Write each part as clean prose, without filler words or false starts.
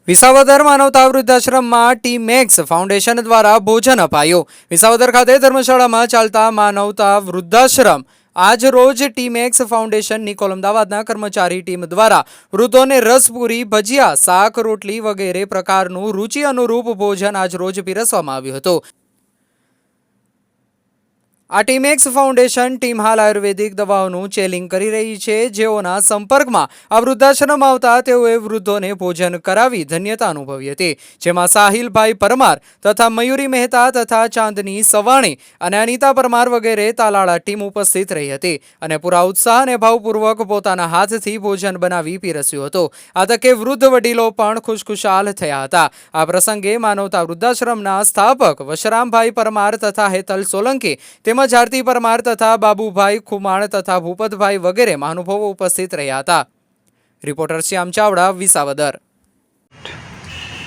વિસાવદર માનવતા વૃદ્ધાશ્રમમાં team max foundation દ્વારા ભોજન અપાયું। વિસાવદર ખાતે ધર્મશાળામાં ચાલતા માનવતા વૃદ્ધાશ્રમ આજ રોજ ટીમ મેક્સ ફાઉન્ડેશનની કોલમદાવાદના કર્મચારી ટીમ દ્વારા વૃદ્ધોને રસપુરી, ભજીયા, શાક, રોટલી વગેરે પ્રકારનું રુચિ અનુરૂપ ભોજન આજ રોજ પીરસવામાં આવ્યું હતું। આ ટીમ મેક્સ ફાઉન્ડેશન ટીમ હાલ આયુર્વેદિક દવાઓનું ચેલિંગ કરી રહી છે, જેઓના સંપર્કમાં આ વૃદ્ધાશ્રમ આવતા તેઓએ વૃદ્ધોને ભોજન કરાવી ધન્યતા અનુભવી હતી, જેમાં સાહિલભાઈ પરમાર તથા મયુરી મહેતા તથા ચાંદની સવાણી અને અનિતા પરમાર વગેરે તાલાળા ટીમ ઉપસ્થિત રહી હતી અને પૂરા ઉત્સાહ અને ભાવપૂર્વક પોતાના હાથથી ભોજન બનાવી પીરસ્યું હતું। આ તકે વૃદ્ધ વડીલો પણ ખુશખુશાલ થયા હતા। આ પ્રસંગે માનવતા વૃદ્ધાશ્રમના સ્થાપક વશરામભાઈ પરમાર તથા હેતલ સોલંકી તેમજ આરતી પરમાર તથા બાબુભાઈ ખુમાણ તથા ભૂપતભાઈ વગેરે મહાનુભાવો ઉપસ્થિત રહ્યા હતા। રિપોર્ટર શ્યામ ચાવડા, વિસાવદર।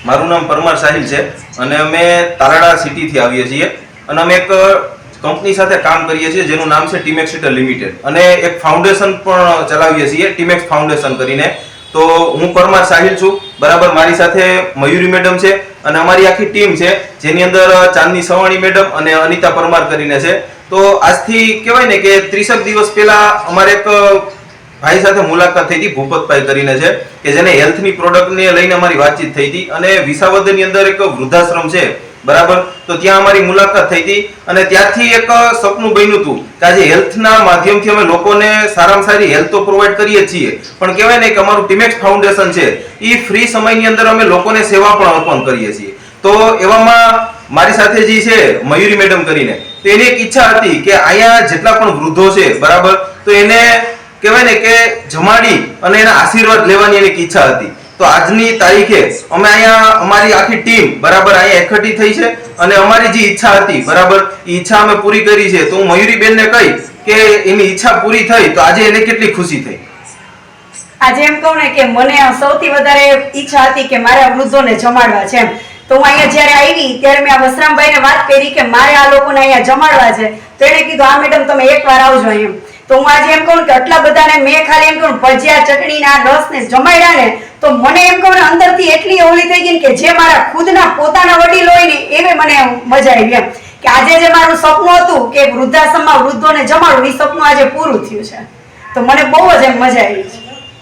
મારું નામ પરમાર સાહિલ છે અને અમે તાલાળા સિટીથી આવીએ છીએ અને અમે એક કંપની સાથે કામ કરીએ છીએ જેનું નામ છે ટીમેક્સ લિમિટેડ અને એક ફાઉન્ડેશન પણ ચલાવીએ છીએ ટીમેક્સ ફાઉન્ડેશન કરીને। તો હું પરમાર સાહિલ છું, બરાબર। મારી સાથે મયુરી મેડમ છે અને અમારી આખી ટીમ છે, જેની અંદર ચાંદની સવાણી મેડમ અને અનિતા પરમાર કરીને છે। તો આજથી કહેવાય ને કે 30 દિવસ પહેલા અમારે એક ભાઈ સાથે મુલાકાત થઈ હતી, ભૂપતભાઈ કરીને છે, કે જેને હેલ્થની પ્રોડક્ટને લઈને અમારી વાતચીત થઈ હતી અને વિસાવદરની અંદર એક વૃદ્ધાશ્રમ છે, બરાબર। તો ત્યાં અમારી મુલાકાત થઈ હતી અને ત્યારથી એક સપનું બન્યું હતું કે આજે હેલ્થના માધ્યમથી અમે લોકોને સારામાં સારી હેલ્થ તો પ્રોવાઈડ કરીએ છીએ, પણ કહેવાય ને કે અમારું ટીમેક્સ ફાઉન્ડેશન છે એ ફ્રી સમયની અંદર અમે લોકોને સેવા પણ અર્પણ કરીએ છીએ। તો એવામાં મારી સાથે જે છે મયુરી મેડમ કરીને, તો એની એક ઈચ્છા હતી કે અહીંયા જેટલા પણ વૃદ્ધો છે, બરાબર, તો એને કહેવાય ને કે જમાડી અને એના આશીર્વાદ લેવાની એની ઈચ્છા હતી। તો આજની તારીખે અમે અહીંયા અમારી આખી ટીમ, બરાબર, અહીંયા એકઠી થઈ છે અને અમારી જે ઈચ્છા હતી, બરાબર, એ ઈચ્છા અમે પૂરી કરી છે। તો હું મયુરી બેનને કહી કે એની ઈચ્છા પૂરી થઈ તો આજે એને કેટલી ખુશી થઈ। આજે એમ કહું ને કે મને સૌથી વધારે ઈચ્છા હતી કે મારે આ વૃદ્ધોને જમાડવા છે એમ। તો હું અહીંયા જ્યારે આવી ત્યારે મેં આ વસરામભાઈને વાત કરી કે મારે આ લોકોને અહીંયા જમાડવા છે, તો એણે કીધું હા મેડમ તમે એકવાર આવજો એમ। તો હું આજે એમ કહું કે આટલા બધાને મેં ખાલી એમ કહું ભજીયા, ચટણીના રસને જમાડ્યા ને, તો મને એમ કહું ને અંદરથી એટલી ઓલી થઈ ગઈ કે જે મારા ખુદના પોતાના વડીલ હોય ને એવે મને મજા આવી એમ, કે આજે જે મારું સપનું હતું કે વૃદ્ધાશ્રમમાં વૃદ્ધોને જમાડવું, એ સપનું આજે પૂરું થયું છે। તો મને બહુ જ એમ મજા આવી છે।